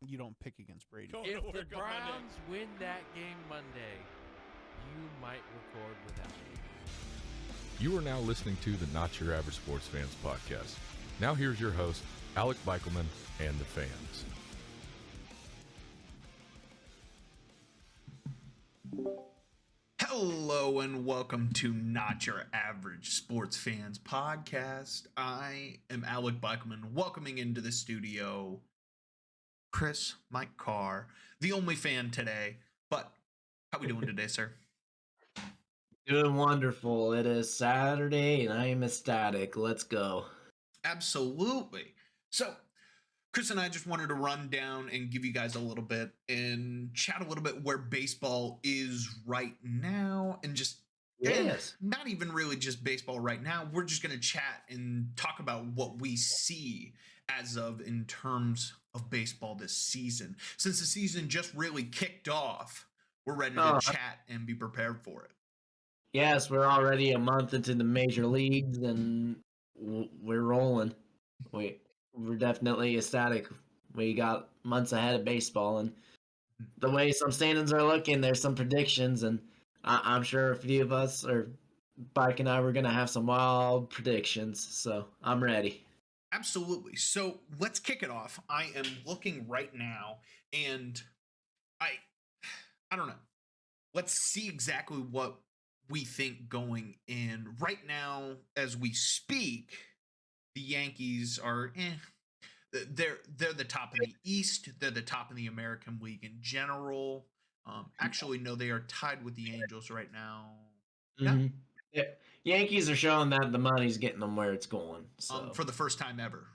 you don't pick against Brady. If the Browns win that game Monday, you might record without me. You are now listening to the Not Your Average Sports Fans podcast. Now here's your host, Alec Beichelman, and the fans. Hello and welcome to Not Your Average Sports Fans podcast. I am Alec Beichelman, welcoming into the studio Kris, Mike Carr, the only fan today. But how we doing today, sir? Doing wonderful. It is Saturday and I am ecstatic. Let's go. Absolutely. So, Kris and I just wanted to run down and give you guys a little bit and chat a little bit where baseball is right now, and just not even really just baseball right now. We're just going to chat and talk about what we see as of in terms of baseball this season. Since the season just really kicked off, we're ready to chat and be prepared for it. Yes, we're already a month into the major leagues and we're rolling. We're definitely ecstatic. We got months ahead of baseball, and the way some standings are looking, there's some predictions, and I'm sure a few of us, or Bike and I, were going to have some wild predictions, so I'm ready. Absolutely. So let's kick it off. I am looking right now, and I don't know. Let's see exactly what we think going in. Right now, as we speak, the Yankees are they're the top of the East. They're the top of the American League in general. Actually, no, they are tied with the Angels right now. Mm-hmm. Yeah. Yankees are showing that the money's getting them where it's going. So. For the first time ever.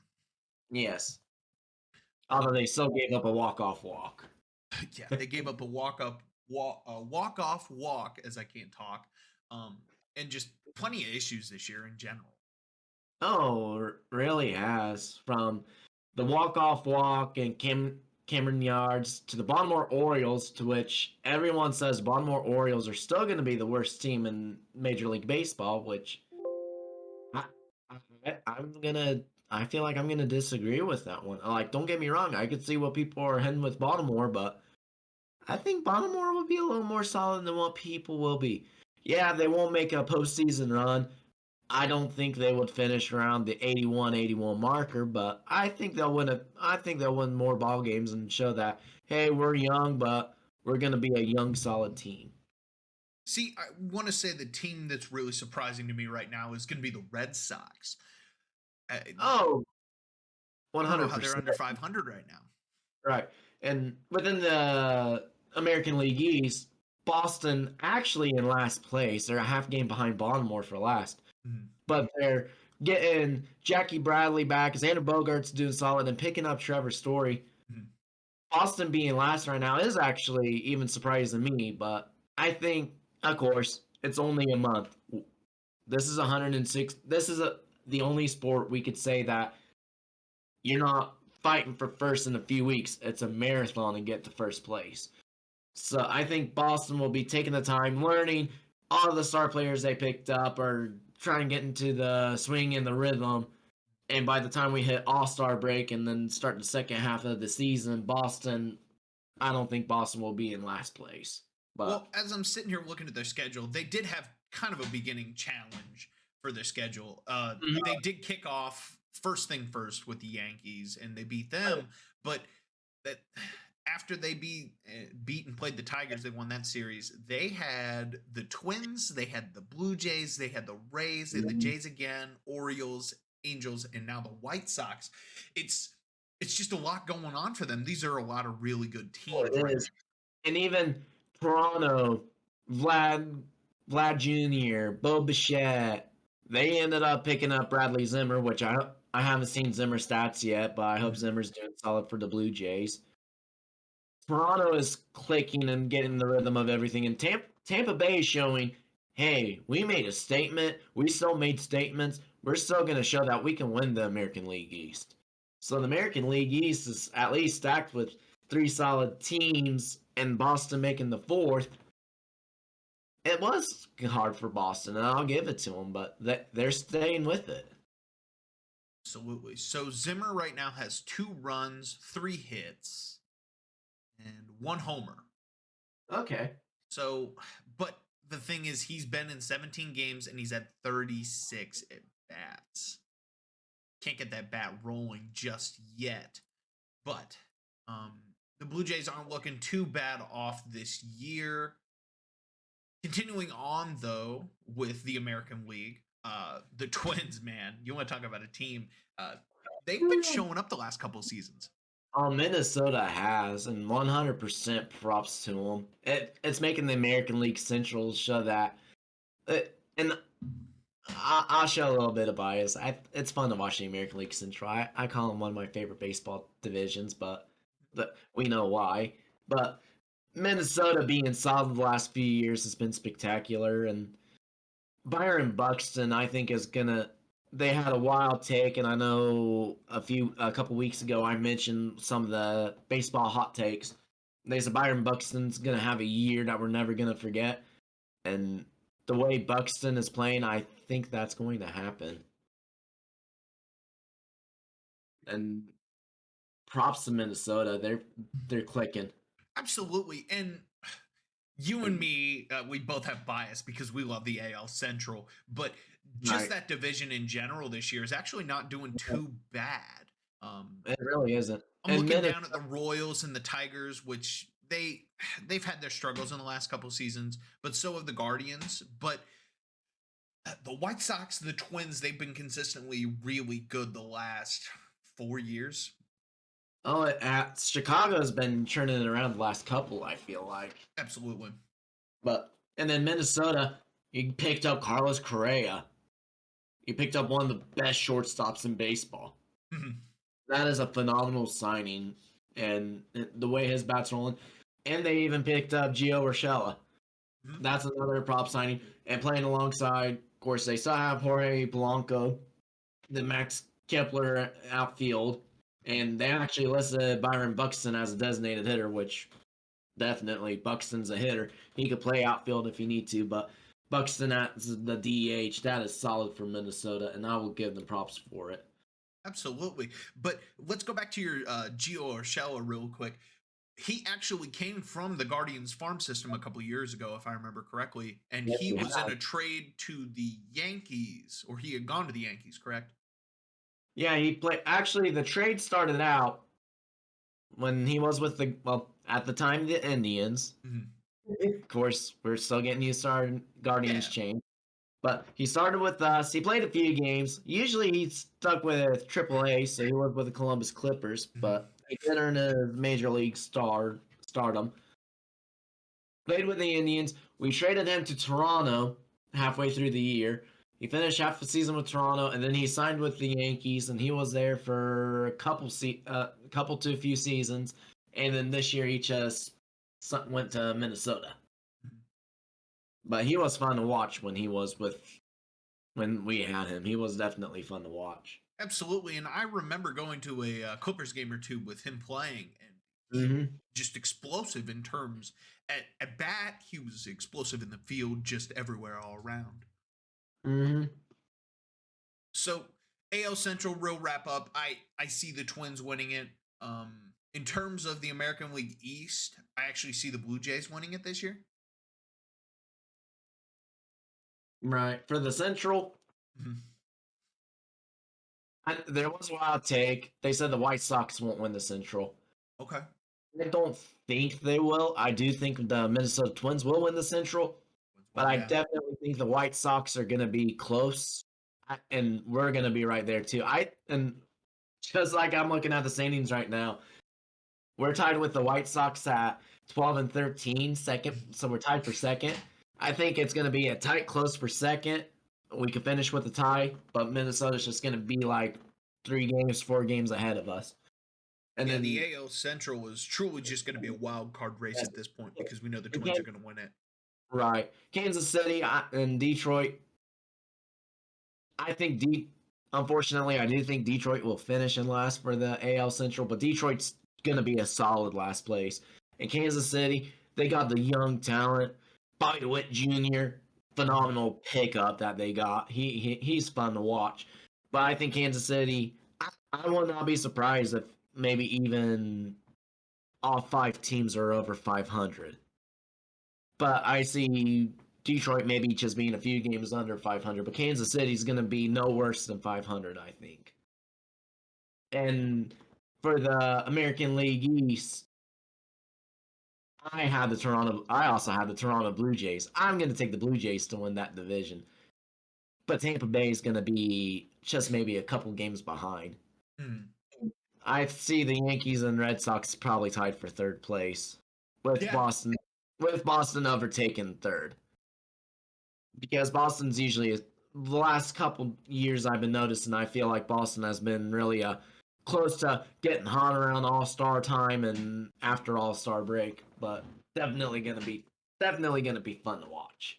Yes. Although they still gave up a walk-off walk. Yeah, they gave up a walk-off walk, as I can't talk, and just plenty of issues this year in general. Oh, really has. From the walk-off walk and Cameron Yards to the Baltimore Orioles, to which everyone says Baltimore Orioles are still going to be the worst team in Major League Baseball, which I feel like I'm going to disagree with that one. Like, don't get me wrong, I could see what people are heading with Baltimore, but I think Baltimore will be a little more solid than what people will be. Yeah, they won't make a postseason run. I don't think they would finish around the 81 marker, but I think they'll win more ball games and show that, hey, we're young, but we're going to be a young, solid team. See, I want to say the team that's really surprising to me right now is going to be the Red Sox. 100%. They're under 500 right now. Right. And within the American League East, Boston actually in last place. They're a half game behind Baltimore for last. Mm-hmm. But they're getting Jackie Bradley back. Xander Bogaerts doing solid and picking up Trevor Story. Mm-hmm. Boston being last right now is actually even surprising me. But I think, of course, it's only a month. This is 106. This is the only sport we could say that you're not fighting for first in a few weeks. It's a marathon and get to first place. So I think Boston will be taking the time, learning. All of the star players they picked up are trying to get into the swing and the rhythm. And by the time we hit All-Star break and then start the second half of the season, I don't think Boston will be in last place. But, well, as I'm sitting here looking at their schedule, they did have kind of a beginning challenge for their schedule. They did kick off first thing first with the Yankees, and they beat them. But after they beat and played the Tigers, they won that series. They had the Twins, they had the Blue Jays, they had the Rays, they had the Jays again, Orioles, Angels, and now the White Sox. It's just a lot going on for them. These are a lot of really good teams. Right? And even Toronto, Vlad Jr., Bo Bichette, they ended up picking up Bradley Zimmer, which I haven't seen Zimmer stats yet, but I hope Zimmer's doing solid for the Blue Jays. Toronto is clicking and getting the rhythm of everything, and Tampa Bay is showing, hey, we made a statement. We still made statements. We're still going to show that we can win the American League East. So the American League East is at least stacked with 3 solid teams, and Boston making the 4th. It was hard for Boston, and I'll give it to them, but they're staying with it. Absolutely. So Zimmer right now has 2 runs, 3 hits. and 1 homer. Okay. So, but the thing is, he's been in 17 games and he's had 36 at bats. Can't get that bat rolling just yet. But the Blue Jays aren't looking too bad off this year. Continuing on, though, with the American League, the Twins, man, you want to talk about a team. They've been showing up the last couple of seasons. Minnesota has, and 100% props to them. It's making the American League Central show that. And I'll show a little bit of bias. It's fun to watch the American League Central. I call them one of my favorite baseball divisions, but we know why. But Minnesota being solid the last few years has been spectacular, and Byron Buxton, I think, is gonna. They had a wild take, and I know a couple weeks ago I mentioned some of the baseball hot takes. They said Byron Buxton's gonna have a year that we're never gonna forget, and the way Buxton is playing, I think that's going to happen. And props to Minnesota, they're clicking. Absolutely, and you and me, we both have bias because we love the AL Central, but just that division in general this year is actually not doing too bad. It really isn't. I'm looking down at the Royals and the Tigers, which they've had their struggles in the last couple of seasons, but so have the Guardians. But the White Sox, the Twins, they've been consistently really good the last 4 years. Oh, Chicago's been turning it around the last couple, I feel like. Absolutely. And then Minnesota, you picked up Carlos Correa. You picked up one of the best shortstops in baseball. Mm-hmm. That is a phenomenal signing, and the way his bat's rolling. And they even picked up Gio Urshela. Mm-hmm. That's another prop signing. And playing alongside, of course, they still have Jorge Blanco, the Max Kepler outfield, and they actually listed Byron Buxton as a designated hitter, which definitely Buxton's a hitter. He could play outfield if he need to, but Buxton as the DH, that is solid for Minnesota, and I will give them props for it. Absolutely. But let's go back to your Gio Urshela real quick. He actually came from the Guardians farm system a couple of years ago, if I remember correctly, and he was in a trade to the Yankees, or he had gone to the Yankees, correct? Yeah, he played. Actually, the trade started out when he was with at the time, the Indians. Mm-hmm. Of course, we're still getting used to our Guardians change. But he started with us. He played a few games. Usually he stuck with AAA, so he was with the Columbus Clippers. But he did earn a major league stardom. Played with the Indians. We traded him to Toronto halfway through the year. He finished half the season with Toronto, and then he signed with the Yankees, and he was there for a few seasons. And then this year he just went to Minnesota. But he was fun to watch when we had him. He was definitely fun to watch. Absolutely, and I remember going to a Clippers game or two with him playing, and just explosive in terms at bat. He was explosive in the field, just everywhere, all around. Mm-hmm. So AL Central, real wrap up. I see the Twins winning it. In terms of the American League East, I actually see the Blue Jays winning it this year. Right. For the Central, there was a wild take. They said the White Sox won't win the Central. Okay. I don't think they will. I do think the Minnesota Twins will win the Central, but I definitely think the White Sox are going to be close, and we're going to be right there too. And just like I'm looking at the standings right now, we're tied with the White Sox at 12 and 13, second, so we're tied for second. I think it's going to be a tight close for second. We could finish with a tie, but Minnesota's just going to be like 4 games ahead of us. And then the AL Central is truly just going to be a wild card race at this point because we know the Twins are going to win it. Right. Kansas City and Detroit. Unfortunately, I do think Detroit will finish in last for the AL Central, but Detroit's going to be a solid last place. And Kansas City, they got the young talent. Bobby Witt Jr., phenomenal pickup that they got. He's fun to watch. But I think Kansas City, I will not be surprised if maybe even all 5 teams are over 500. But I see Detroit maybe just being a few games under 500, but Kansas City's going to be no worse than 500, I think. And for the American League East, I also have the Toronto Blue Jays. I'm going to take the Blue Jays to win that division. But Tampa Bay is going to be just maybe a couple games behind. I see the Yankees and Red Sox probably tied for third place, with Boston overtaking third. Because Boston's usually the last couple years I've been noticing, I feel like Boston has been really close to getting hot around All-Star time and after All-Star break, but definitely gonna be fun to watch.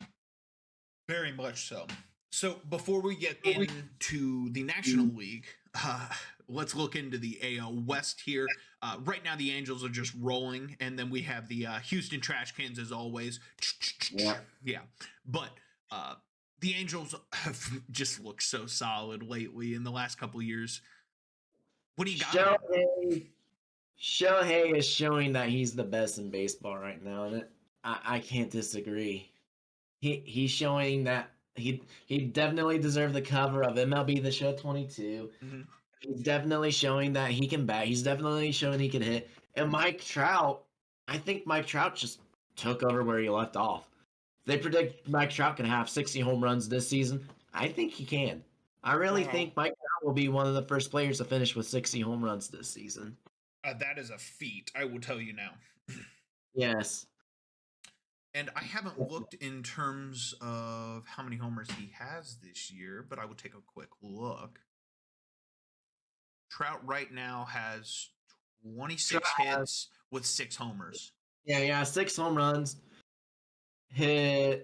Very much so. So before we get into the National League, let's look into the AL West here. Right now, the Angels are just rolling, and then we have the Houston Trash Cans as always. Yeah. But the Angels have just looked so solid lately in the last couple of years. What do you got? Shohei is showing that he's the best in baseball right now, and I can't disagree. He's showing that he definitely deserved the cover of MLB The Show 22. Mm-hmm. He's definitely showing that he can bat. He's definitely showing he can hit. And Mike Trout, I think Mike Trout just took over where he left off. They predict Mike Trout can have 60 home runs this season. I think he can. I really think Mike Trout will be one of the first players to finish with 60 home runs this season. That is a feat, I will tell you now. Yes. And I haven't looked in terms of how many homers he has this year, but I will take a quick look. Trout right now has 26 hits with 6 homers. Yeah, 6 home runs. He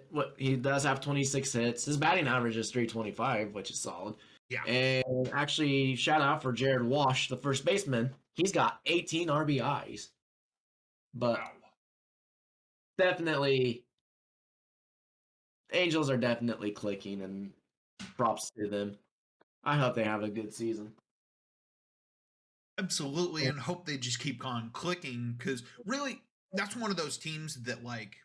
does have 26 hits. His batting average is .325, which is solid. Yeah. And actually, shout out for Jared Walsh, the first baseman. He's got 18 RBIs. But definitely, Angels are definitely clicking, and props to them. I hope they have a good season. Absolutely, and hope they just keep on clicking, because really, that's one of those teams that, like,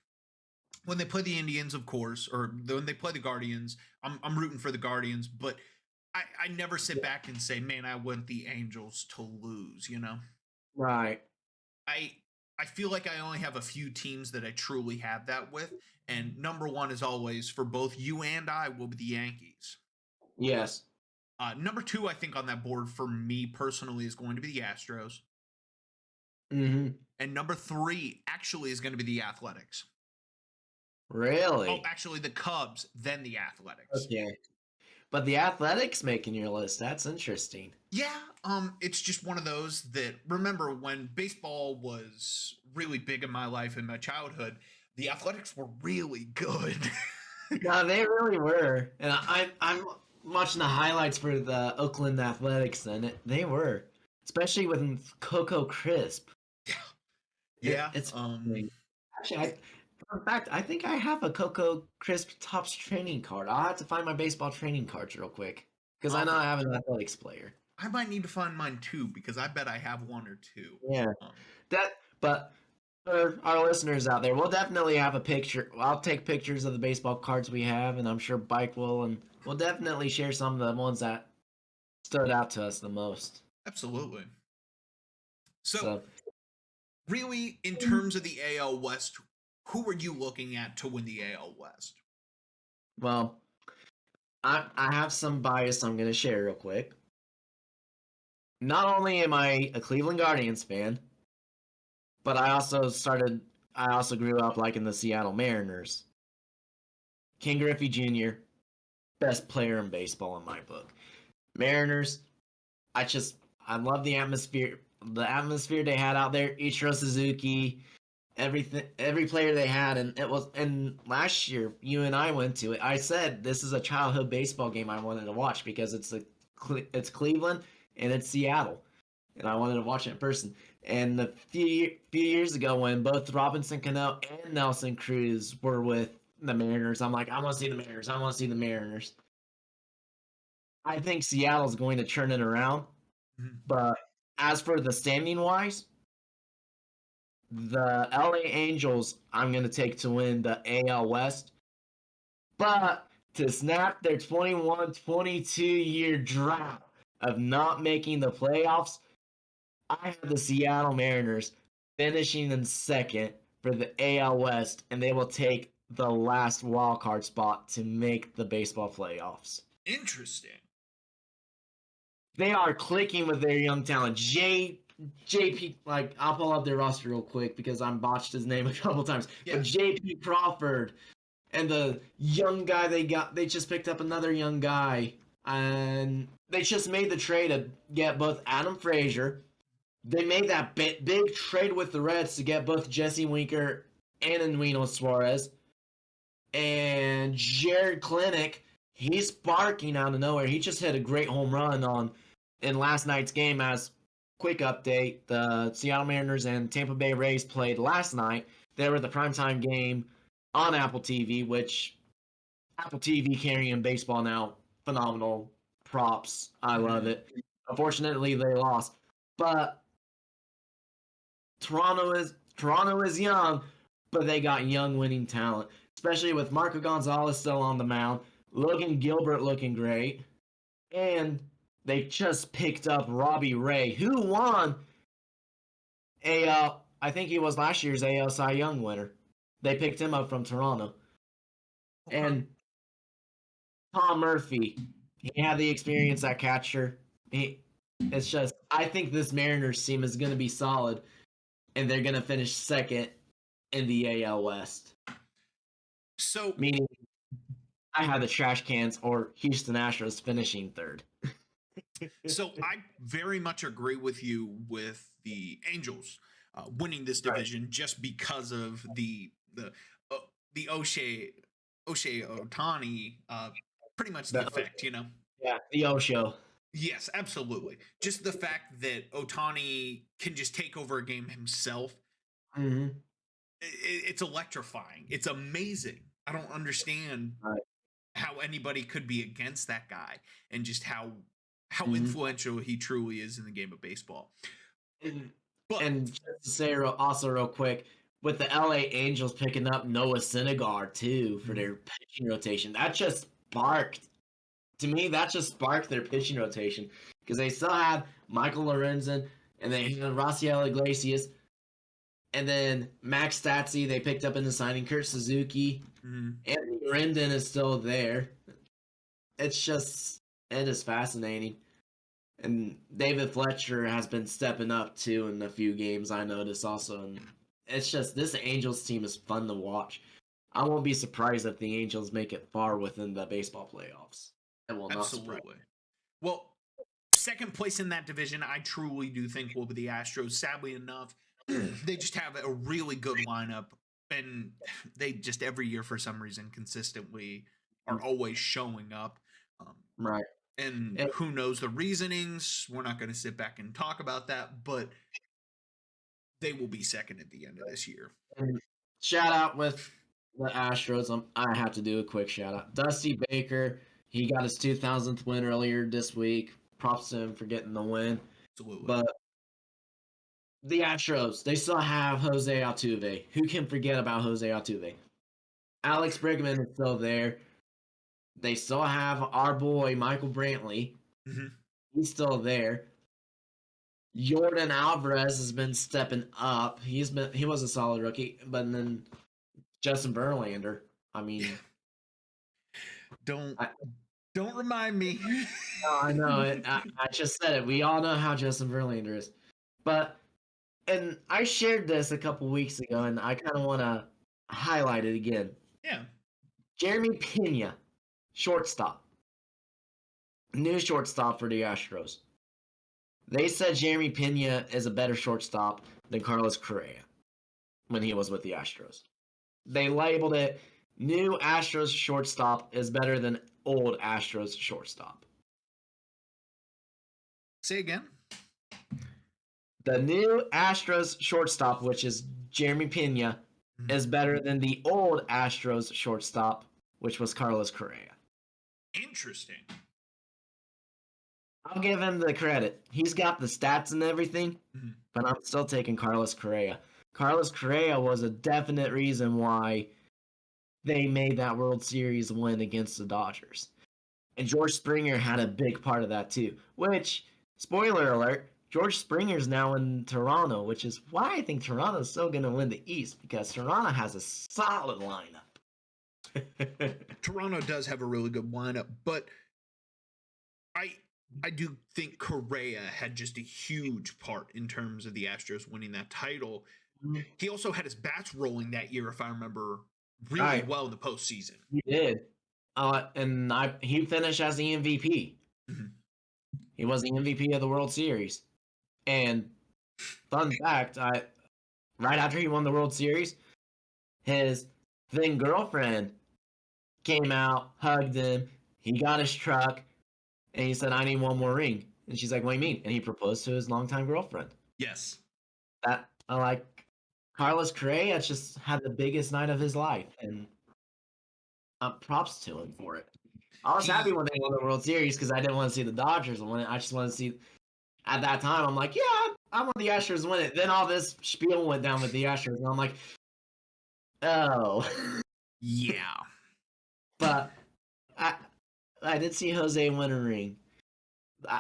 when they play the Indians, of course, or when they play the Guardians, I'm rooting for the Guardians, but I never sit back and say, man, I want the Angels to lose, you know? Right. I feel like I only have a few teams that I truly have that with, and number one is always, for both you and I, will be the Yankees. Yes. Number 2, I think, on that board for me personally is going to be the Astros. Mm-hmm. And number 3 actually is going to be the Athletics. Really? Oh, actually, the Cubs, then the Athletics. Okay. But the Athletics making your list, that's interesting. Yeah, it's just one of those that, remember, when baseball was really big in my life, in my childhood, the Athletics were really good. No, they really were. And I'm watching the highlights for the Oakland Athletics, and they were. Especially with Coco Crisp. Yeah. It's actually, in fact, I think I have a Coco Crisp Topps training card. I'll have to find my baseball training cards real quick, because I know I have an Athletics player. I might need to find mine too, because I bet I have 1 or 2. Yeah. But for our listeners out there, we'll definitely have a picture. I'll take pictures of the baseball cards we have, and I'm sure Bike will, and we'll definitely share some of the ones that stood out to us the most. Absolutely. So really, in terms of the AL West, who are you looking at to win the AL West? Well, I have some bias I'm going to share real quick. Not only am I a Cleveland Guardians fan, but I also grew up liking the Seattle Mariners. Ken Griffey Jr., best player in baseball in my book. Mariners, I love the atmosphere. The atmosphere they had out there, Ichiro Suzuki, every player they had, and last year you and I went to it. I said this is a childhood baseball game I wanted to watch because it's Cleveland and it's Seattle, and I wanted to watch it in person. And a few years ago, when both Robinson Cano and Nelson Cruz were with the Mariners, I'm like, I want to see the Mariners. I want to see the Mariners. I think Seattle's going to turn it around, but as for the standing wise, the LA Angels, I'm going to take to win the AL West. But to snap their 21-22 year drought of not making the playoffs, I have the Seattle Mariners finishing in second for the AL West, and they will take the last wild card spot to make the baseball playoffs. Interesting. They are clicking with their young talent. JP, like, I'll pull up their roster real quick because I botched his name a couple times. Yeah. But JP Crawford and the young guy they just picked up another young guy. And they just made the trade to get both Adam Frazier. They made that big trade with the Reds to get both Jesse Winker and Enrique Suarez. And Jared Klinick, he's sparking out of nowhere. He just hit a great home run in last night's game. As quick update, the Seattle Mariners and Tampa Bay Rays played last night. They were the primetime game on Apple TV, which Apple TV carrying baseball now, phenomenal. Props. I love it. Unfortunately, they lost. But Toronto is young, but they got young winning talent, especially with Marco Gonzalez still on the mound, Logan Gilbert looking great, and they just picked up Robbie Ray, who won I think he was last year's AL Cy Young winner. They picked him up from Toronto. Okay. And Tom Murphy, he had the experience at catcher. It's just, I think this Mariners team is going to be solid, and they're going to finish second in the AL West. So, meaning, I have the Trash Cans or Houston Astros finishing third. So I very much agree with you with the Angels winning this division just because of the O'Shea Ohtani pretty much the effect, you know. Yeah, the Osho. Yes, absolutely. Just the fact that Ohtani can just take over a game himself. Mm-hmm. It's electrifying. It's amazing. I don't understand how anybody could be against that guy and just how influential he truly is in the game of baseball. And just to say also real quick, with the LA Angels picking up Noah Syndergaard too for their pitching rotation, that just sparked their pitching rotation because they still have Michael Lorenzen and they have Raciel Iglesias, and then Max Stassi they picked up in the signing, Kurt Suzuki, Anthony Rendon is still there. It is fascinating. And David Fletcher has been stepping up too in a few games I noticed also. And it's just, this Angels team is fun to watch. I won't be surprised if the Angels make it far within the baseball playoffs. It will not surprise me. Well, second place in that division, I truly do think will be the Astros. Sadly enough, they just have a really good lineup. And they just every year for some reason consistently are always showing up. Right. And who knows the reasonings? We're not going to sit back and talk about that, but they will be second at the end of this year. And shout out with the Astros. I have to do a quick shout out. Dusty Baker, he got his 2000th win earlier this week. Props to him for getting the win. Absolutely. But the Astros, they still have Jose Altuve. Who can forget about Jose Altuve? Alex Bregman is still there. They still have our boy Michael Brantley. Mm-hmm. He's still there. Jordan Alvarez has been stepping up. He was a solid rookie, but then Justin Verlander. I mean, don't remind me. No, I know it. I just said it. We all know how Justin Verlander is, and I shared this a couple weeks ago, and I kind of want to highlight it again. Yeah, Jeremy Pena. Shortstop. New shortstop for the Astros. They said Jeremy Pena is a better shortstop than Carlos Correa when he was with the Astros. They labeled it new Astros shortstop is better than old Astros shortstop. Say again. The new Astros shortstop, which is Jeremy Pena, is better than the old Astros shortstop, which was Carlos Correa. Interesting. I'll give him the credit. He's got the stats and everything, but I'm still taking Carlos Correa. Carlos Correa was a definite reason why they made that World Series win against the Dodgers. And George Springer had a big part of that too. Which, spoiler alert, George Springer's now in Toronto, which is why I think Toronto's still going to win the East, because Toronto has a solid lineup. Toronto does have a really good lineup, but I do think Correa had just a huge part in terms of the Astros winning that title. He also had his bats rolling that year, if I remember really well in the postseason. He did. He finished as the MVP. Mm-hmm. He was the MVP of the World Series. And fun fact, right after he won the World Series, his then girlfriend came out, hugged him, he got his truck, and he said, "I need one more ring." And she's like, "What do you mean?" And he proposed to his longtime girlfriend. Yes. That Carlos Correa just had the biggest night of his life, and props to him for it. I was happy when they won the World Series because I didn't want to see the Dodgers win it. I just wanted to see. At that time, I'm like, yeah, I want the Astros to win it. Then all this spiel went down with the Astros, and I'm like, oh. Yeah. But I did see Jose win a ring.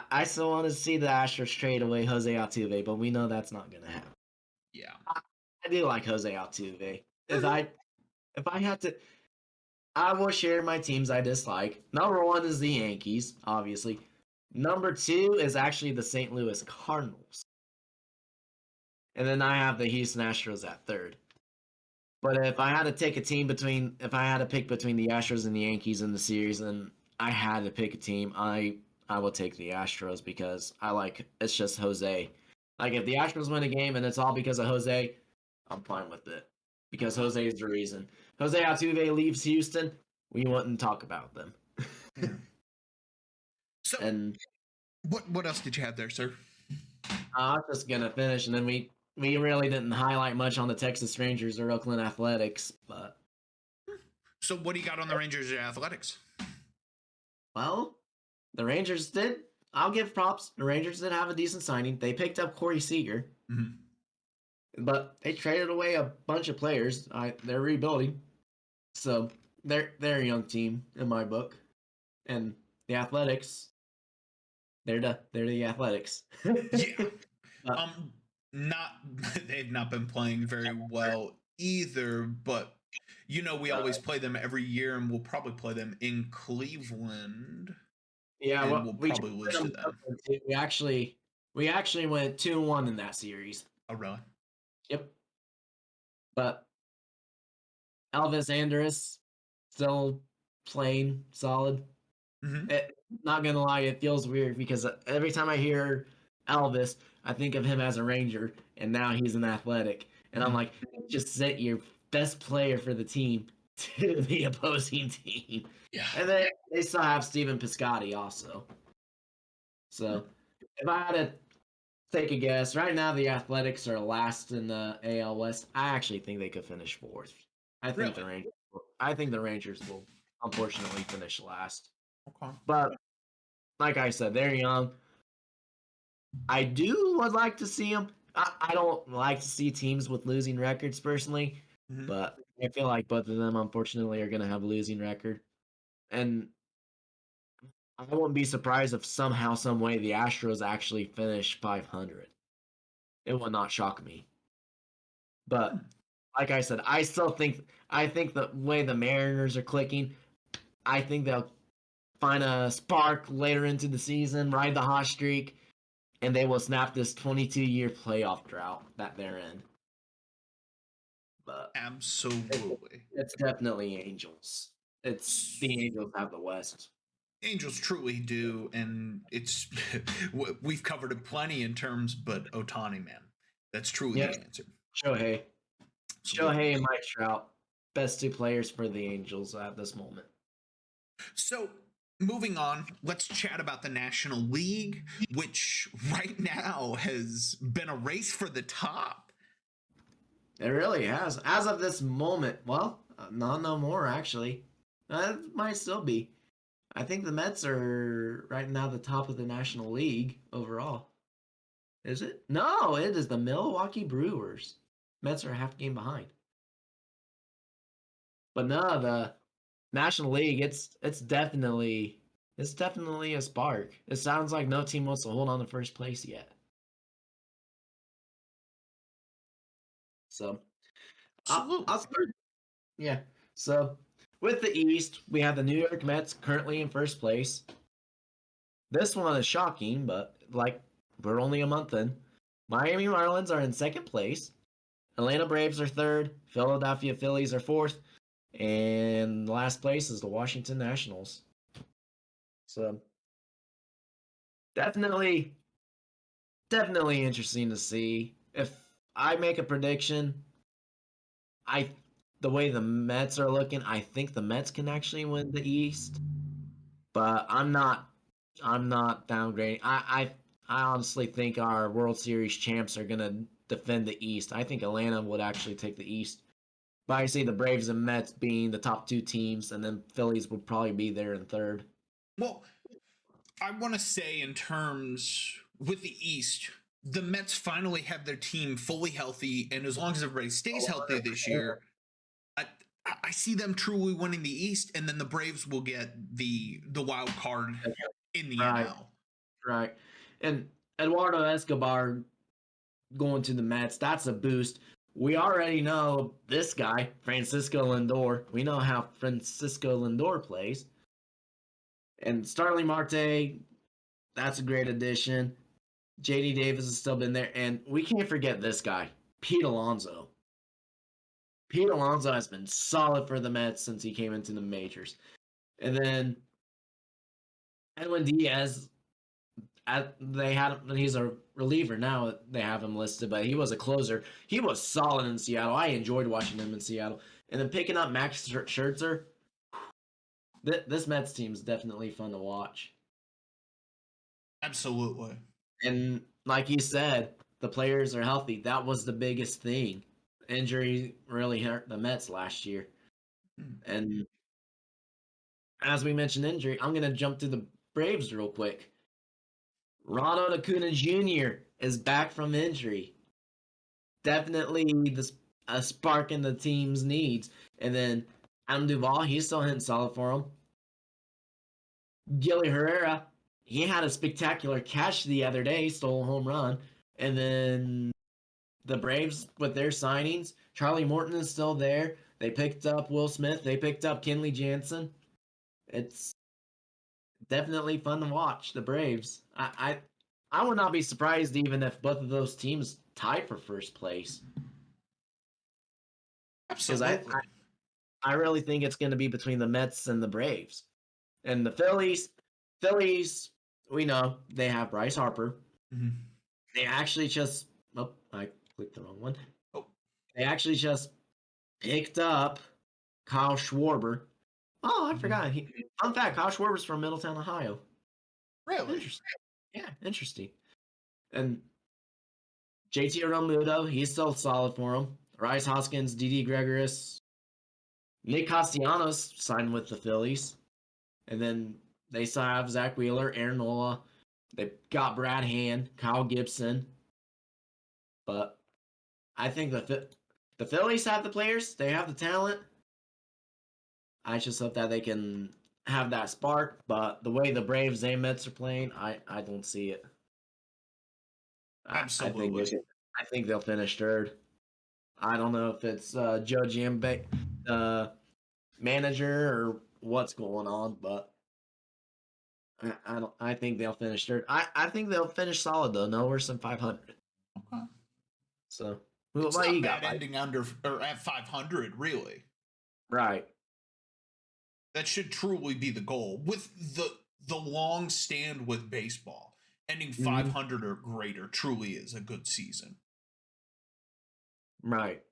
I still want to see the Astros trade away Jose Altuve, but we know that's not going to happen. Yeah. I do like Jose Altuve. If I had to, I will share my teams I dislike. Number 1 is the Yankees, obviously. Number 2 is actually the St. Louis Cardinals. And then I have the Houston Astros at 3rd. But if I had to pick between the Astros and the Yankees in the series, and I had to pick a team, I would take the Astros because it's just Jose. Like, if the Astros win a game and it's all because of Jose, I'm fine with it. Because Jose is the reason. Jose Altuve leaves Houston, we wouldn't talk about them. Yeah. So, and what else did you have there, sir? I'm just going to finish, and then we really didn't highlight much on the Texas Rangers or Oakland Athletics. But so what do you got on the Rangers or Athletics? Well, the Rangers did. I'll give props. The Rangers did have a decent signing. They picked up Corey Seager. Mm-hmm. But they traded away a bunch of players. They're rebuilding. So they're a young team in my book. And the Athletics, they're the Athletics. Yeah. They've not been playing very well either, but we always play them every year, and we'll probably play them in Cleveland. Yeah, we'll probably lose to them. We actually went 2-1 in that series. Oh, really? Yep. But Elvis Andrus still playing solid. Mm-hmm. Not gonna lie, it feels weird because every time I hear Elvis, I think of him as a Ranger, and now he's an Athletic, and I'm like, just sent your best player for the team to the opposing team. Yeah. And they still have Steven Piscotty also. So if I had to take a guess, right now the Athletics are last in the AL West. I actually think they could finish 4th. I think the Rangers will unfortunately finish last. Okay. But like I said, they're young. I would like to see them. I don't like to see teams with losing records personally, but I feel like both of them unfortunately are going to have a losing record. And I wouldn't be surprised if somehow, some way, the Astros actually finish 500. It would not shock me. But like I said, I think the way the Mariners are clicking, I think they'll find a spark later into the season, ride the hot streak, and they will snap this 22-year playoff drought that they're in. But absolutely, it's definitely Angels. It's the Angels have the West. Angels truly do, and it's we've covered it plenty in terms, but Ohtani, man, that's truly the answer. Shohei and Mike Trout, best 2 players for the Angels at this moment. So, moving on, let's chat about the National League, which right now has been a race for the top. It really has. As of this moment, well, no more, actually. It might still be. I think the Mets are right now the top of the National League overall. Is it? No, it is the Milwaukee Brewers. Mets are a half game behind. But no, the National League, it's definitely a spark. It sounds like no team wants to hold on to first place yet. So I'll start. Yeah. So with the East, we have the New York Mets currently in first place. This one is shocking, but like we're only a month in. Miami Marlins are in second place. Atlanta Braves are third. Philadelphia Phillies are fourth. And last place is the Washington Nationals. So definitely interesting to see. If I make a prediction, the way the Mets are looking, I think the Mets can actually win the East. But I'm not downgrading. I honestly think our World Series champs are gonna defend the East. I think Atlanta would actually take the East. But I see the Braves and Mets being the top two teams, and then Phillies would probably be there in third. Well, I want to say in terms with the East, the Mets finally have their team fully healthy, and as long as everybody stays healthy this year, I see them truly winning the East, and then the Braves will get the wild card in the NL. Right. And Eduardo Escobar going to the Mets, that's a boost. We already know this guy, Francisco Lindor. We know how Francisco Lindor plays. And Starling Marte, that's a great addition. JD Davis has still been there. And we can't forget this guy, Pete Alonso. Pete Alonso has been solid for the Mets since he came into the majors. And then Edwin Diaz, he's a reliever now. They have him listed, but he was a closer. He was solid in Seattle. I enjoyed watching him in Seattle. And then picking up Max Scherzer, this Mets team is definitely fun to watch. Absolutely. And like you said, the players are healthy. That was the biggest thing. Injury really hurt the Mets last year. And as we mentioned injury, I'm going to jump to the Braves real quick. Ronald Acuna Jr. is back from injury. Definitely a spark in the team's needs. And then Adam Duvall, he's still hitting solid for him. Gilly Herrera, he had a spectacular catch the other day, stole a home run. And then the Braves, with their signings, Charlie Morton is still there. They picked up Will Smith. They picked up Kenley Jansen. It's definitely fun to watch, the Braves. I would not be surprised even if both of those teams tie for first place. Absolutely. Because I really think it's going to be between the Mets and the Braves. And the Phillies, we know they have Bryce Harper. Mm-hmm. They actually just... Oh, I clicked the wrong one. Oh. They actually just picked up Kyle Schwarber. Oh, I forgot. Fun fact, Kyle Schwarber's from Middletown, Ohio. Really? Interesting. Yeah, interesting. And JT Realmuto, he's still solid for him. Rice Hoskins, Didi Gregorius. Nick Castellanos signed with the Phillies. And then they still have Zach Wheeler, Aaron Nola. They got Brad Hand, Kyle Gibson. But I think the Phillies have the players. They have the talent. I just hope that they can have that spark. But the way the Braves and Mets are playing, I don't see it. Absolutely. I think they'll finish third. I don't know if it's Joe Giambi, manager, or what's going on, but I think they'll finish third. I think they'll finish solid though, no worse than 500. Okay. So it's not bad ending under or at 500, really. Right. That should truly be the goal with the long stand with baseball. Ending 500 or greater truly is a good season. Right.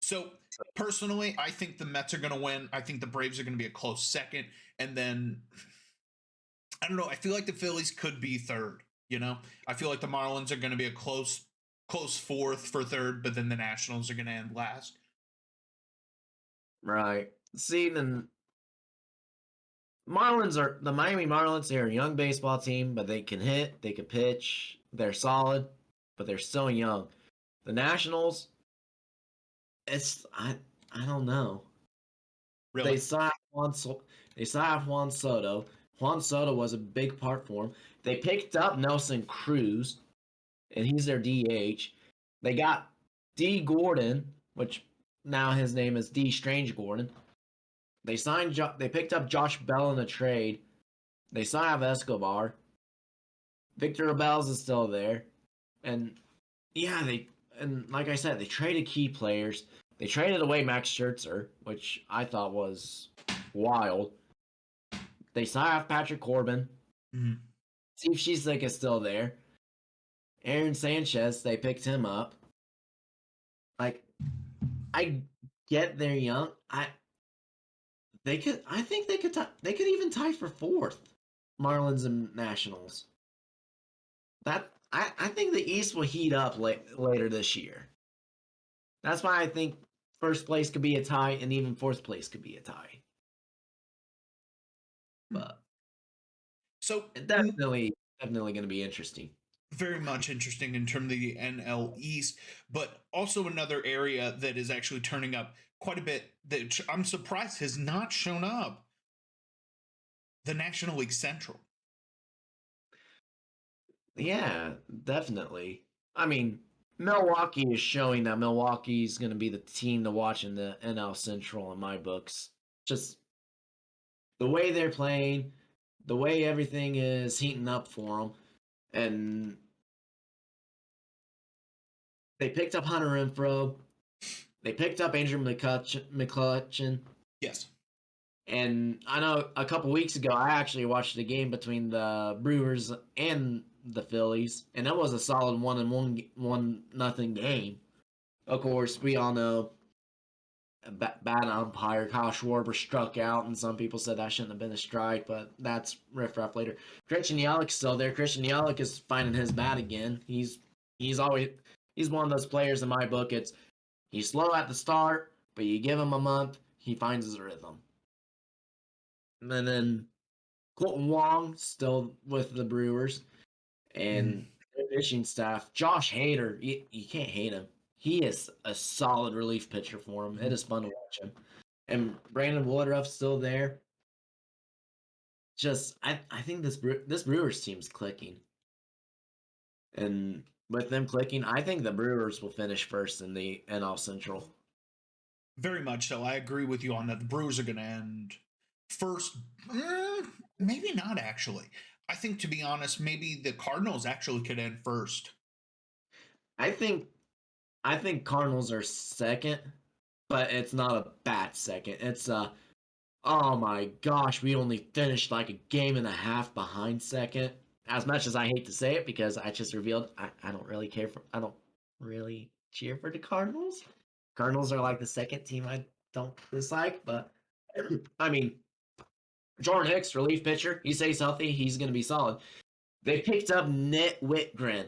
So personally, I think the Mets are going to win. I think the Braves are going to be a close second, and then I don't know. I feel like the Phillies could be third. You know, I feel like the Marlins are going to be a close fourth for third, but then the Nationals are going to end last. Right. See, then the Miami Marlins. They're a young baseball team, but they can hit, they can pitch. They're solid, but they're still young. The Nationals, I don't know. Really? They signed Juan Soto. Juan Soto was a big part for them. They picked up Nelson Cruz, and he's their DH. They got D. Gordon, which now his name is D. Strange Gordon. They picked up Josh Bell in a trade. They still have Escobar. Victor Abels is still there. And yeah, like I said, they traded key players. They traded away Max Scherzer, which I thought was wild. They still have Patrick Corbin. Mm-hmm. Steve Cishek is still there. Aaron Sanchez, they picked him up. Like, I get they're young. I think they could even tie for fourth. Marlins and Nationals. I think the East will heat up later this year. That's why I think first place could be a tie, and even fourth place could be a tie. But so definitely going to be interesting. Very much interesting in terms of the NL East, but also another area that is actually turning up quite a bit that I'm surprised has not shown up. The National League Central. Yeah, definitely. I mean, Milwaukee is showing that Milwaukee's going to be the team to watch in the NL Central in my books. Just the way they're playing, the way everything is heating up for them, and they picked up Hunter Renfroe. They picked up Andrew McCutchen. Yes. And I know a couple weeks ago, I actually watched a game between the Brewers and the Phillies, and that was a solid 1-1 game. Of course, we all know bad umpire Kyle Schwarber struck out, and some people said that shouldn't have been a strike, but that's riff-raff later. Christian Yelich's still there. Christian Yelich is finding his bat again. He's one of those players in my book. He's slow at the start, but you give him a month, he finds his rhythm. And then Colton Wong still with the Brewers, and their pitching staff. Josh Hader, you can't hate him. He is a solid relief pitcher for him. It is fun to watch him. And Brandon Woodruff's still there. Just I think this Brewers team's clicking, and with them clicking, I think the Brewers will finish first in the NL Central. Very much so. I agree with you on that. The Brewers are going to end first. Maybe not, actually. I think, to be honest, maybe the Cardinals actually could end first. I think Cardinals are second, but it's not a bad second. It's oh my gosh, we only finished like a game and a half behind second. As much as I hate to say it, because I just revealed I don't really cheer for the Cardinals. Cardinals are like the second team I don't dislike, but I mean, Jordan Hicks, relief pitcher, he stays healthy, he's going to be solid. They picked up Nate Whitgren.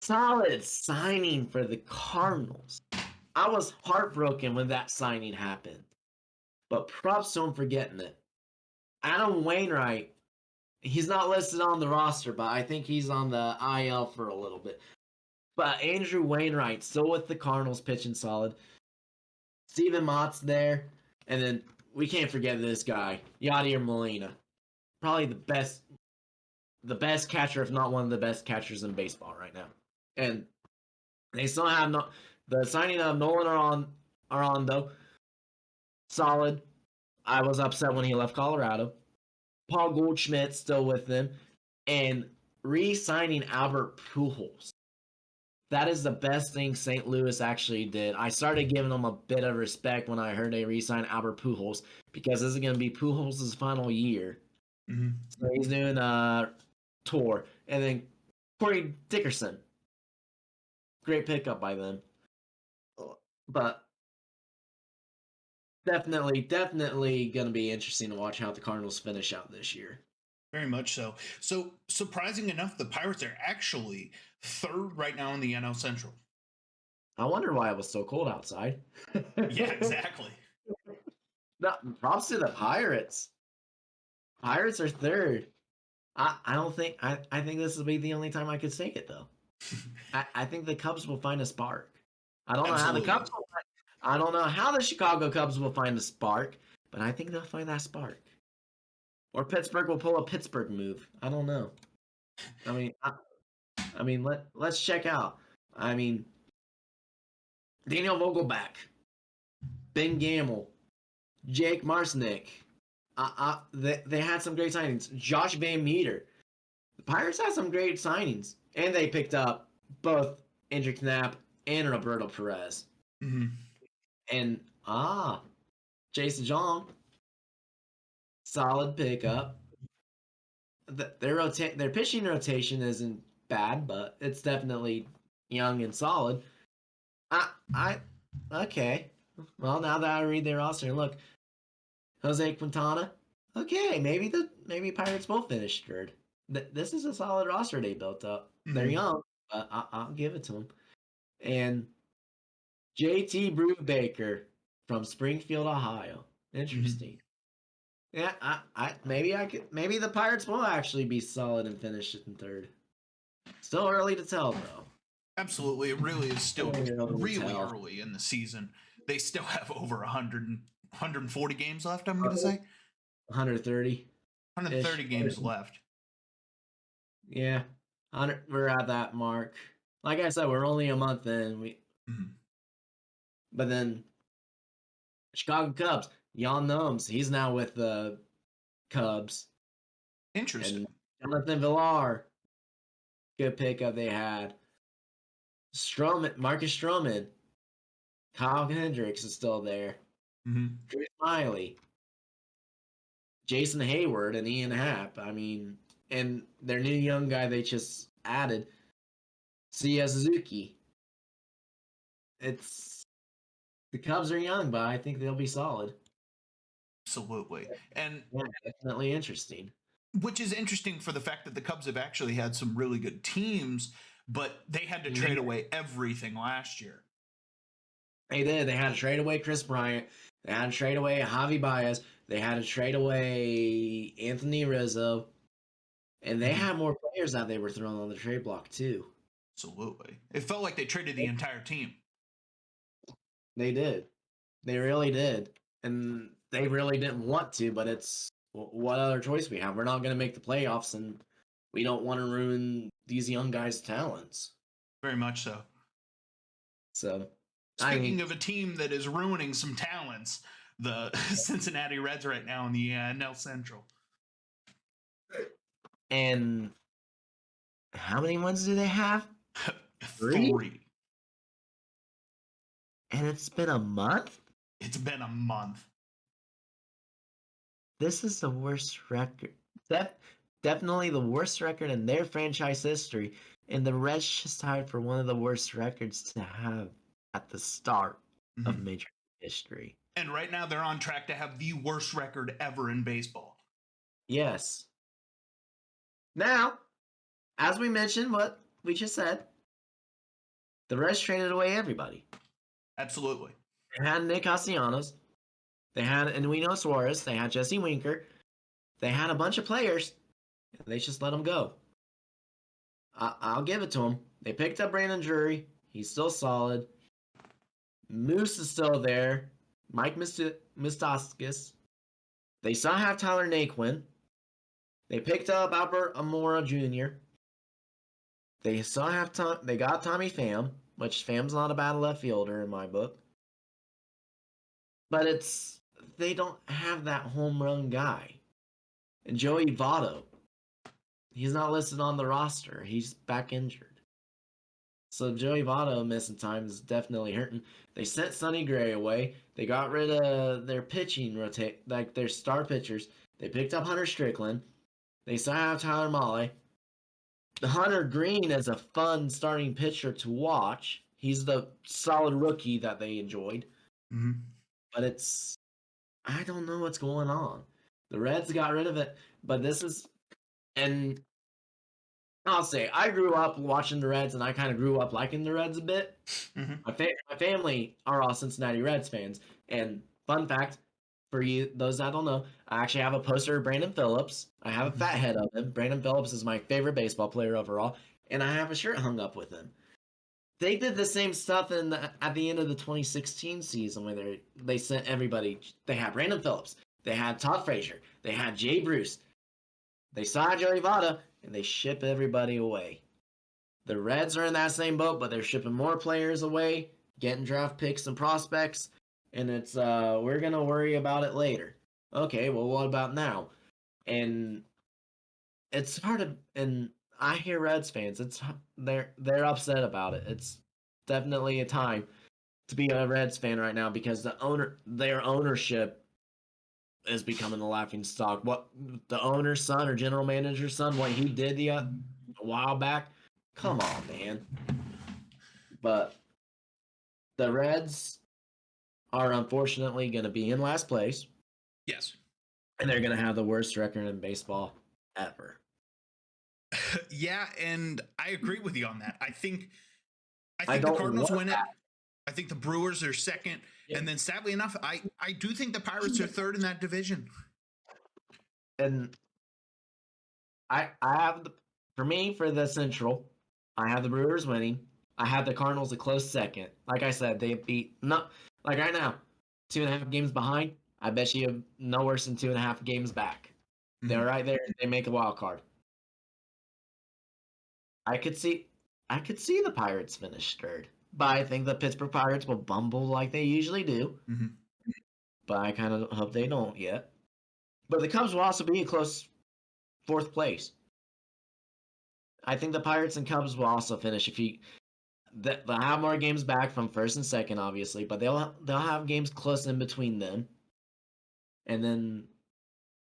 Solid signing for the Cardinals. I was heartbroken when that signing happened, but props to him for getting it. Adam Wainwright, he's not listed on the roster, but I think he's on the IL for a little bit. But Andrew Wainwright, still with the Cardinals, pitching solid. Steven Mott's there. And then we can't forget this guy, Yadier Molina. Probably the best catcher, if not one of the best catchers in baseball right now. And they still have the signing of Nolan Arondo. Solid. I was upset when he left Colorado. Paul Goldschmidt still with them. And re-signing Albert Pujols. That is the best thing St. Louis actually did. I started giving them a bit of respect when I heard they re-signed Albert Pujols, because this is going to be Pujols' final year. Mm-hmm. So he's doing a tour. And then Corey Dickerson. Great pickup by them. But definitely going to be interesting to watch how the Cardinals finish out this year. Very much so. So, surprising enough, the Pirates are actually third right now in the NL Central. I wonder why it was so cold outside. Yeah, exactly. No, props to the Pirates. Pirates are third. I think this will be the only time I could say it, though. I think the Cubs will find a spark. I don't know Absolutely. how the Cubs will I don't know how the Chicago Cubs will find a spark, but I think they'll find that spark. Or Pittsburgh will pull a Pittsburgh move. I don't know. I mean, let's check out. I mean, Daniel Vogelback, Ben Gamble, Jake Marsnick. They had some great signings. Josh Van Meter. The Pirates had some great signings, and they picked up both Andrew Knapp and Roberto Perez. Mm-hmm. And Jason John, solid pickup. Their pitching rotation isn't bad, but it's definitely young and solid. Okay. Well, now that I read their roster and look, Jose Quintana. Okay, maybe Pirates will finish third. This is a solid roster they built up. Mm-hmm. They're young, but I'll give it to them. And JT Brubaker from Springfield, Ohio. Interesting. Mm-hmm. Yeah, maybe the Pirates will actually be solid and finish in third. Still early to tell, though. Absolutely, it really is still really early in the season. They still have over 140 games left, I'm going to say. 130. 130 games left. Yeah, we're at that mark. Like I said, we're only a month in. But then Chicago Cubs, Jan Nomes, he's now with the Cubs. Interesting. And Jonathan Villar, good pickup they had. Marcus Stroman, Kyle Hendricks is still there. Drew Smiley, Jason Hayward, and Ian Happ. I mean, and their new young guy they just added, Seiya Suzuki. The Cubs are young, but I think they'll be solid. Absolutely. And yeah, definitely interesting. Which is interesting for the fact that the Cubs have actually had some really good teams, but they had to trade away everything last year. They did. They had to trade away Chris Bryant. They had to trade away Javi Baez. They had to trade away Anthony Rizzo. And they had more players that they were throwing on the trade block, too. Absolutely. It felt like they traded the entire team. They did. They really did. And they really didn't want to, but it's what other choice we have? We're not going to make the playoffs, and we don't want to ruin these young guys' talents. Very much so. So, speaking of a team that is ruining some talents, the Cincinnati Reds right now in the NL Central. And how many wins do they have? 3. And it's been a month? It's been a month. This is the worst record. Definitely the worst record in their franchise history. And the Reds just tied for one of the worst records to have at the start of Major League history. And right now they're on track to have the worst record ever in baseball. Yes. Now, as we mentioned, what we just said, the Reds traded away everybody. Absolutely. They had Nick Castellanos. They had Eduardo Suarez. They had Jesse Winker. They had a bunch of players. And they just let them go. I'll give it to them. They picked up Brandon Drury. He's still solid. Moose is still there. Mike Moustakas. They still have Tyler Naquin. They picked up Albert Amora Jr. They still have they got Tommy Pham, which Pham's not a bad left fielder in my book. But they don't have that home run guy. And Joey Votto, he's not listed on the roster. He's back injured. So Joey Votto missing time is definitely hurting. They sent Sonny Gray away. They got rid of their pitching like their star pitchers. They picked up Hunter Strickland. They still have Tyler Mahle. Hunter Green is a fun starting pitcher to watch. He's the solid rookie that they enjoyed. But I don't know what's going on. The Reds got rid of it, but and I'll say, I grew up watching the Reds, and I kind of grew up liking the Reds a bit. My family are all Cincinnati Reds fans, and fun fact, for you, those that don't know, I actually have a poster of Brandon Phillips. I have a fat head of him. Brandon Phillips is my favorite baseball player overall, and I have a shirt hung up with him. They did the same stuff at the end of the 2016 season where they sent everybody. They had Brandon Phillips. They had Todd Frazier. They had Jay Bruce. They saw Joey Votto, and they ship everybody away. The Reds are in that same boat, but they're shipping more players away, getting draft picks and prospects, and it's we're gonna worry about it later. Okay, well, what about now? And it's hard to, and I hear Reds fans. They're upset about it. It's definitely a time to be a Reds fan right now because their ownership is becoming the laughing stock. What the owner's son or general manager's son, what he did a while back. Come on, man. But the Reds are unfortunately going to be in last place. Yes. And they're going to have the worst record in baseball ever. Yeah, and I agree with you on that. I think the Cardinals win it. I think the Brewers are second. Yeah. And then sadly enough, I do think the Pirates are third in that division. And I have for the Central, I have the Brewers winning. I have the Cardinals a close second. Like I said, they beat like right now, 2.5 games behind. I bet you no worse than 2.5 games back. Mm-hmm. They're right there. They make a wild card. I could see the Pirates finish third, but I think the Pittsburgh Pirates will bumble like they usually do. Mm-hmm. But I kind of hope they don't yet. But the Cubs will also be a close 4th place. I think the Pirates and Cubs will also finish they'll have more games back from first and second, obviously, but they'll have games close in between them. And then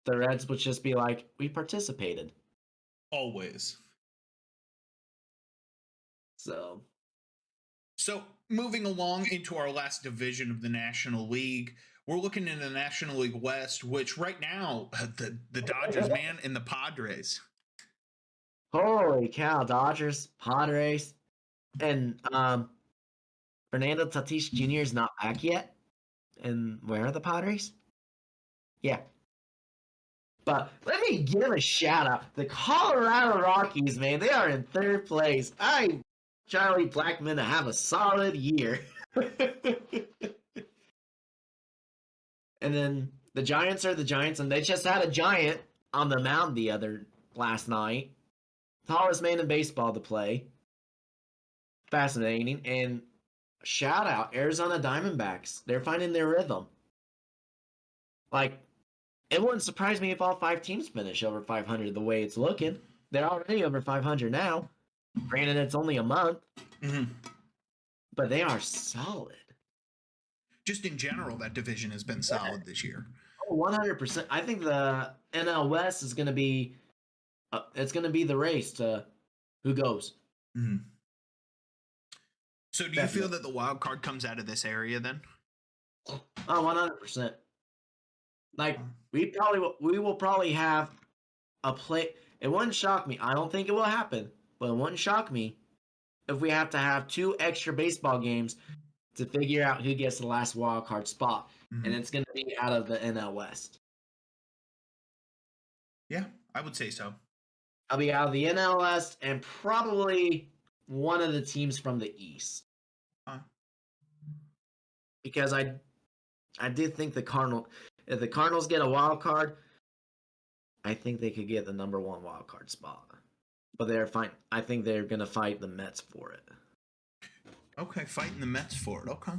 the Reds would just be like, we participated. Always. So moving along into our last division of the National League, we're looking in the National League West, which right now, the Dodgers, man, and the Padres. Holy cow, Dodgers, Padres, and Fernando Tatis Jr. is not back yet. And where are the Padres? Yeah. But let me give a shout out. The Colorado Rockies, man, they are in 3rd place. Charlie Blackmon to have a solid year. And then the Giants are the Giants, and they just had a Giant on the mound last night. Tallest man in baseball to play. Fascinating. And shout out Arizona Diamondbacks. They're finding their rhythm. Like, it wouldn't surprise me if all 5 teams finish over 500 the way it's looking. They're already over 500 now. Granted, it's only a month. Mm-hmm. But they are solid. Just in general, that division has been solid this year. Oh, 100%. I think the NL West is going to be it's going to be the race to who goes. Mm-hmm. So do you feel that the wild card comes out of this area then? Oh, 100%. Like, we will probably have a play. It wouldn't shock me. I don't think it will happen, but it wouldn't shock me if we have to have 2 extra baseball games to figure out who gets the last wild card spot. Mm-hmm. And it's going to be out of the NL West. Yeah, I would say so. I'll be out of the NL West and probably one of the teams from the East. Because I did think if the Cardinals get a wild card, I think they could get the number 1 wild card spot. But they're fine. I think they're going to fight the Mets for it. Okay, fighting the Mets for it. Okay.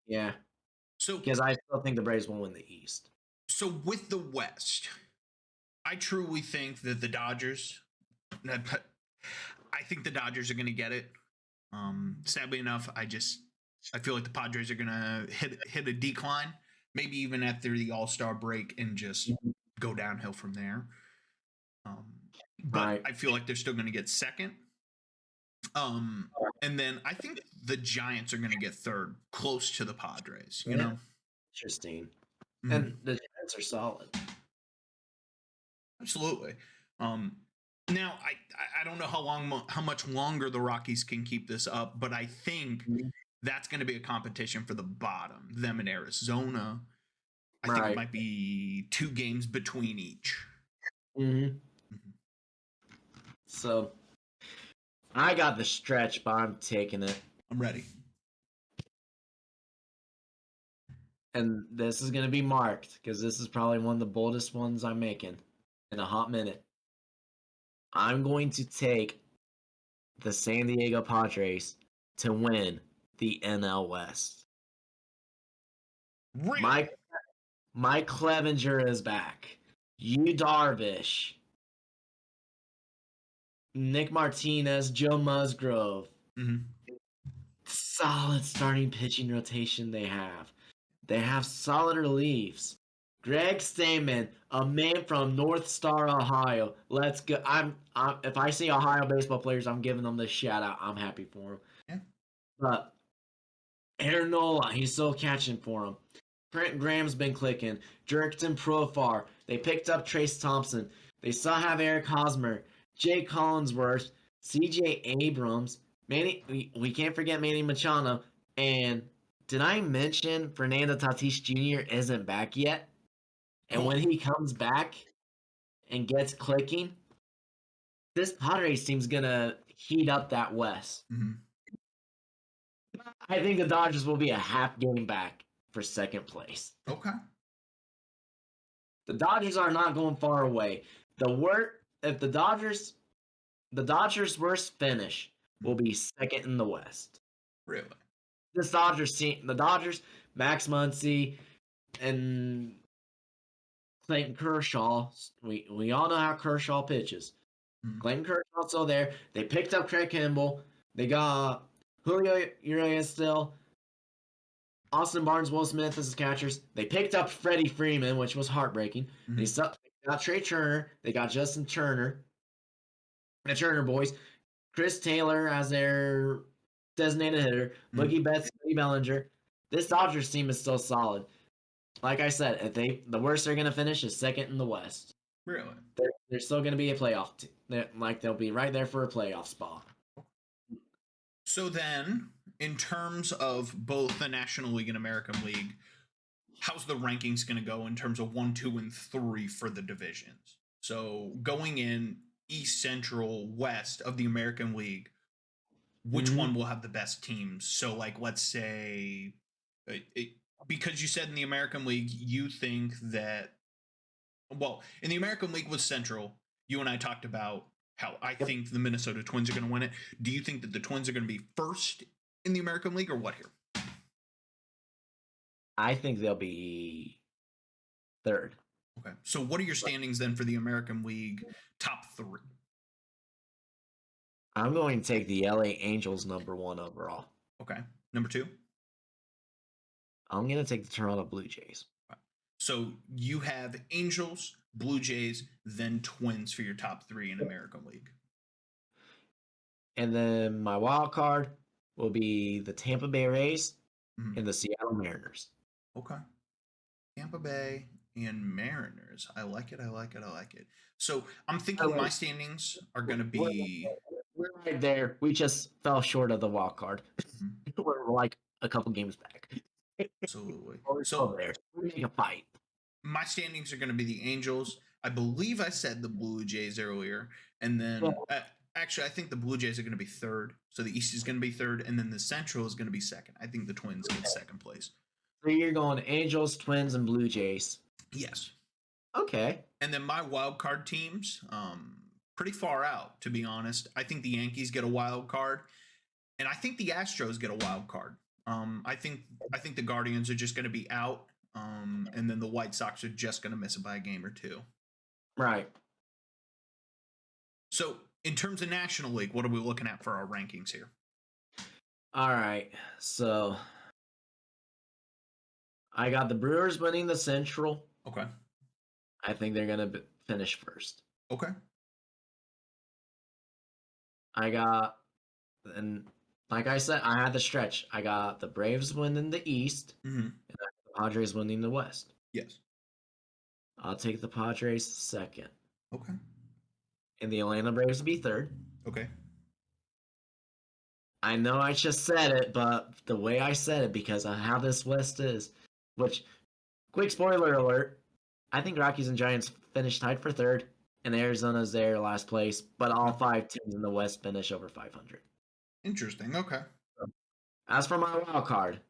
Yeah. So because I still think the Braves will win the East. So with the West, I truly think that the Dodgers. I think the Dodgers are going to get it. Sadly enough, I feel like the Padres are going to hit a decline, maybe even after the All-Star break, and just go downhill from there. But right. I feel like they're still going to get second. And then I think the Giants are going to get third, close to the Padres, you know? Interesting. Mm-hmm. And the Giants are solid. Absolutely. Now, I don't know how much longer the Rockies can keep this up, but I think that's going to be a competition for the bottom, them and Arizona. I think it might be 2 games between each. Mm-hmm. So, I got the stretch, but I'm taking it. I'm ready. And this is going to be marked because this is probably one of the boldest ones I'm making in a hot minute. I'm going to take the San Diego Padres to win the NL West. Really? Mike Clevenger is back. Yu Darvish. Nick Martinez, Joe Musgrove. Mm-hmm. Solid starting pitching rotation they have. They have solid reliefs. Greg Stamen, a man from North Star, Ohio. Let's go. If I see Ohio baseball players, I'm giving them this shout out. I'm happy for them. Yeah. But Aaron Nola, he's still catching for him. Trent Graham's been clicking. Jerkton Profar. They picked up Trace Thompson. They still have Eric Hosmer, Jake Collinsworth, C.J. Abrams. Manny, we can't forget Manny Machado. And did I mention Fernando Tatis Jr. isn't back yet? And when he comes back and gets clicking, this Padres team's going to heat up that West. Mm-hmm. I think the Dodgers will be a half game back for second place. Okay. The Dodgers are not going far away. If the Dodgers' worst finish will be second in the West. Really? This Dodgers team, the Dodgers, Max Muncy, and Clayton Kershaw. We all know how Kershaw pitches. Mm-hmm. Clayton Kershaw's still there. They picked up Craig Kimball. They got Julio Urias still. Austin Barnes, Will Smith as catchers. They picked up Freddie Freeman, which was heartbreaking. Mm-hmm. They got Trey Turner. They got Justin Turner. The Turner boys. Chris Taylor as their designated hitter. Mm-hmm. Mookie Betts, Cody Bellinger. This Dodgers team is still solid. Like I said, the worst they're going to finish is second in the West. Really? They're still going to be a playoff team. They'll be right there for a playoff spot. So then, in terms of both the National League and American League, how's the rankings going to go in terms of 1, 2, and 3 for the divisions? So going in East, Central, West of the American League, which one will have the best teams? So, like, let's say, because you said in the American League, you think that, well, in the American League with Central, you and I talked about how I think the Minnesota Twins are going to win it. Do you think that the Twins are going to be first in the American League or what here? I think they'll be third. Okay. So what are your standings then for the American League top 3? I'm going to take the LA Angels number 1 overall. Okay. Number 2? I'm going to take the Toronto Blue Jays. Okay. So you have Angels, Blue Jays, then Twins for your top 3 in American League. And then my wild card will be the Tampa Bay Rays and the Seattle Mariners. Okay. Tampa Bay and Mariners. I like it. So I'm thinking my standings are going to be... We're right there. We just fell short of the wild card. We're like a couple games back. Absolutely. So there. We make a fight. My standings are going to be the Angels. I believe I said the Blue Jays earlier. And then, actually, I think the Blue Jays are going to be third. So the East is going to be third. And then the Central is going to be second. I think the Twins get second place. So you're going Angels, Twins, and Blue Jays. Yes. Okay. And then my wild card teams, pretty far out, to be honest. I think the Yankees get a wild card. And I think the Astros get a wild card. I think the Guardians are just going to be out. And then the White Sox are just going to miss it by a game or 2. Right. So, in terms of National League, what are we looking at for our rankings here? All right. So, I got the Brewers winning the Central. Okay. I think they're going to finish first. Okay. I got, and like I said, I had the stretch. I got the Braves winning the East, and I got the Padres winning the West. Yes. I'll take the Padres second. Okay. And the Atlanta Braves be third. Okay. I know I just said it, but the way I said it, because of how this West is, which, quick spoiler alert, I think Rockies and Giants finished tied for third, and Arizona's there last place, but all 5 teams in the West finish over 500. Interesting. Okay. As for my wild card,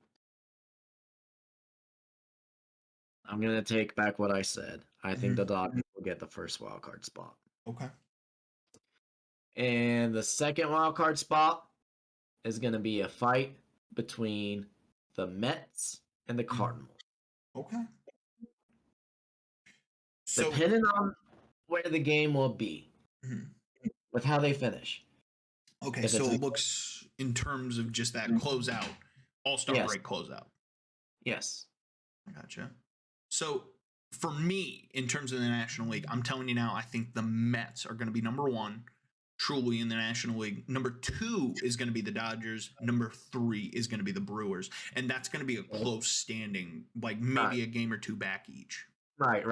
I'm going to take back what I said. I think the Dodgers will get the first wild card spot. Okay. And the second wild card spot is going to be a fight between the Mets and the Cardinals. Okay. So, depending on where the game will be, with how they finish. Okay, so it looks in terms of just that closeout, all-star break closeout. Yes. I gotcha. So for me, in terms of the National League, I'm telling you now, I think the Mets are going to be number 1, truly, in the National League. Number 2 is going to be the Dodgers. Number 3 is going to be the Brewers. And that's going to be a close standing, like maybe a game or 2 back each. Right.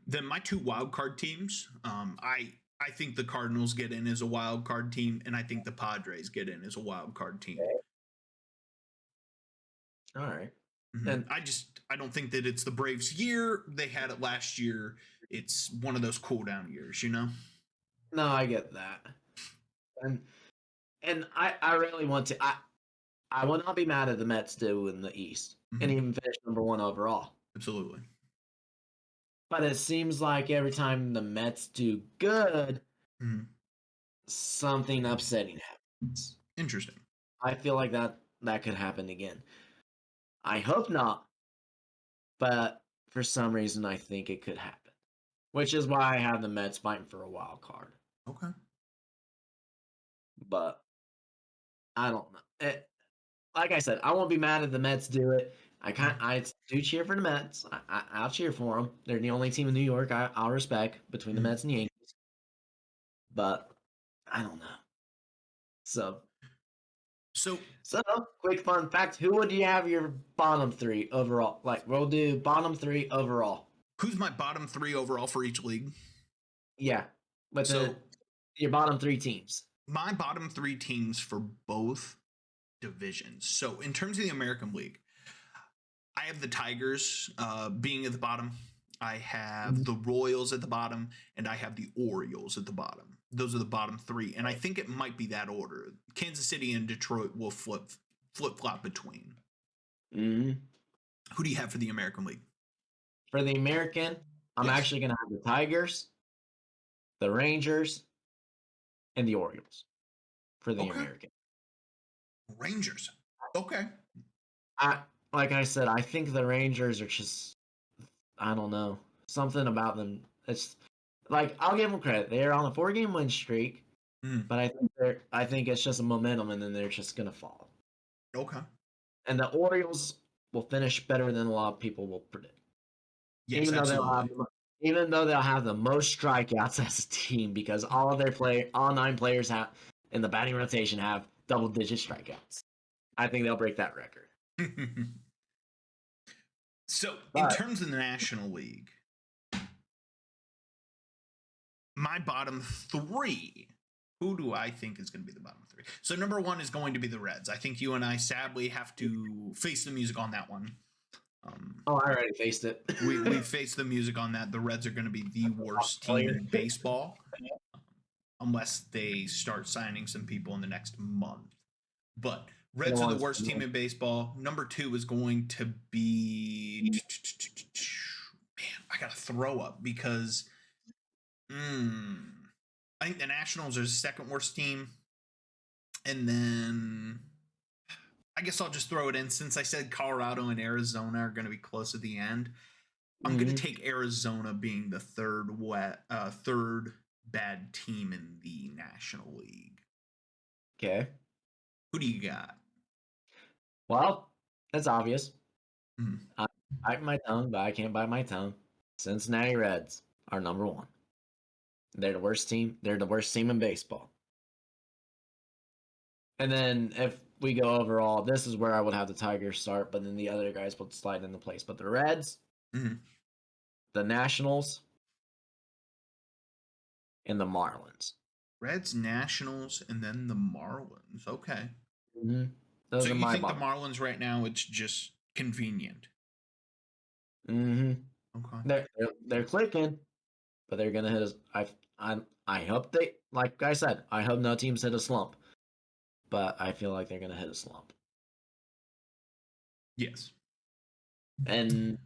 Then my 2 wild card teams, I think the Cardinals get in as a wild card team, and I think the Padres get in as a wild card team. All right. And I don't think that it's the Braves' year. They had it last year. It's one of those cool down years, you know? No, I get that. And I really want to I will not be mad at the Mets do in the East and even finish number 1 overall. Absolutely. But it seems like every time the Mets do good, something upsetting happens. Interesting. I feel like that could happen again. I hope not, but for some reason I think it could happen, which is why I have the Mets fighting for a wild card. Okay. But I don't know. Like I said, I won't be mad if the Mets do it. I do cheer for the Mets. I'll cheer for them. They're the only team in New York I'll respect between the Mets and the Yankees. But I don't know. So quick fun fact: who would you have your bottom 3 overall? Like we'll do bottom 3 overall. Who's my bottom 3 overall for each league? Yeah, but your bottom 3 teams. My bottom 3 teams for both divisions. So in terms of the American League, I have the Tigers being at the bottom. I have the Royals at the bottom, and I have the Orioles at the bottom. Those are the bottom 3, and I think it might be that order. Kansas City and Detroit will flip-flop between. Who do you have for the American League? For the American, I'm actually going to have the Tigers, the Rangers, and the Orioles for the American. Rangers. Okay. Like I said, I think the Rangers are just, I don't know, something about them. It's like, I'll give them credit. They're on a 4-game win streak, but I think it's just a momentum, and then they're just going to fall. Okay. And the Orioles will finish better than a lot of people will predict. Yes, even though they'll have the most strikeouts as a team, because all 9 players in the batting rotation have double-digit strikeouts. I think they'll break that record. So, in terms of the National League, my bottom 3, who do I think is going to be the bottom 3? So, number 1 is going to be the Reds. I think you and I sadly have to face the music on that one. I already faced it. we faced the music on that. The Reds are going to be the worst team in baseball unless they start signing some people in the next month. But Reds are the worst team in baseball. Number 2 is going to be... Man, I got to throw up because I think the Nationals are the second worst team. And then I guess I'll just throw it in. Since I said Colorado and Arizona are going to be close at the end, I'm going to take Arizona being the third bad team in the National League. Okay. Who do you got? Well, that's obvious. I bite my tongue, but I can't bite my tongue. Cincinnati Reds are number 1. They're the worst team. They're the worst team in baseball. And then if we go overall, this is where I would have the Tigers start, but then the other guys would slide into place. But the Reds, the Nationals, and the Marlins. Reds, Nationals, and then the Marlins. Okay. Those so are you my think bottom. the Marlins right now, it's just convenient? Okay. They're clicking. but they're gonna hit us. I hope they, like I said, I hope no teams hit a slump, but I feel like they're gonna hit a slump. Yes. And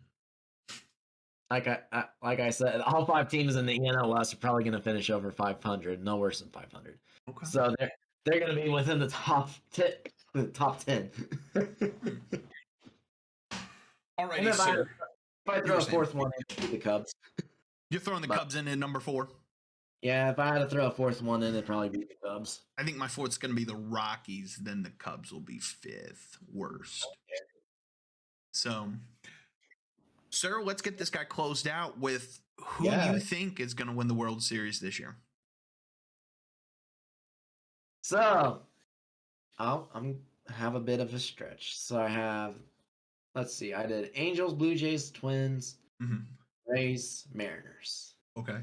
like I said, all 5 teams in the NL West are probably gonna finish over 500, no worse than 500. Okay. So they're gonna be within the top 10. The top 10. Alrighty, sir. If I throw a fourth one in, the Cubs. You're throwing the Cubs in at number 4? Yeah, if I had to throw a fourth one in, it'd probably be the Cubs. I think my fourth's going to be the Rockies. Then the Cubs will be 5th worst. Okay. So, sir, let's get this guy closed out with who you think is going to win the World Series this year. So, I'm have a bit of a stretch. So I have, let's see, I did Angels, Blue Jays, Twins, Rays, Mariners. Okay.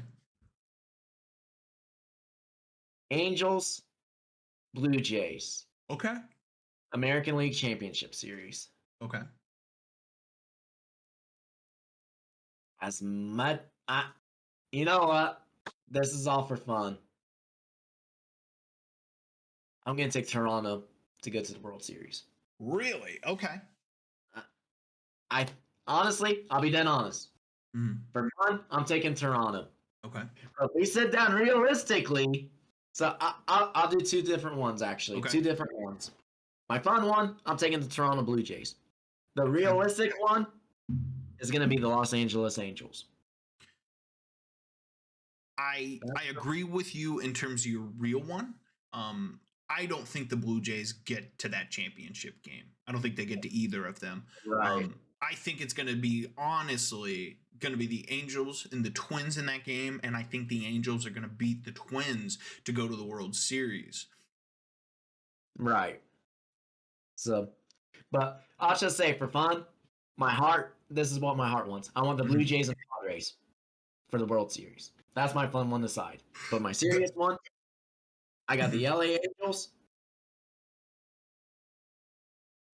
Angels, Blue Jays. Okay. American League Championship Series. Okay. As much, you know what? This is all for fun. I'm gonna take Toronto to go to the World Series. Really? Okay. I honestly, I'll be dead honest. For fun, I'm taking Toronto. Okay. But if we sit down realistically, so I'll do 2 different ones actually. Okay. 2 different ones. My fun one, I'm taking the Toronto Blue Jays. The realistic one is going to be the Los Angeles Angels. I agree with you in terms of your real one. I don't think the Blue Jays get to that championship game. I don't think they get to either of them. Right. I think it's going to be, honestly, going to be the Angels and the Twins in that game, and I think the Angels are going to beat the Twins to go to the World Series. Right. So, but I'll just say for fun, my heart, this is what my heart wants. I want the Blue Jays and Padres for the World Series. That's my fun one to side. But my serious one, I got the LA Angels.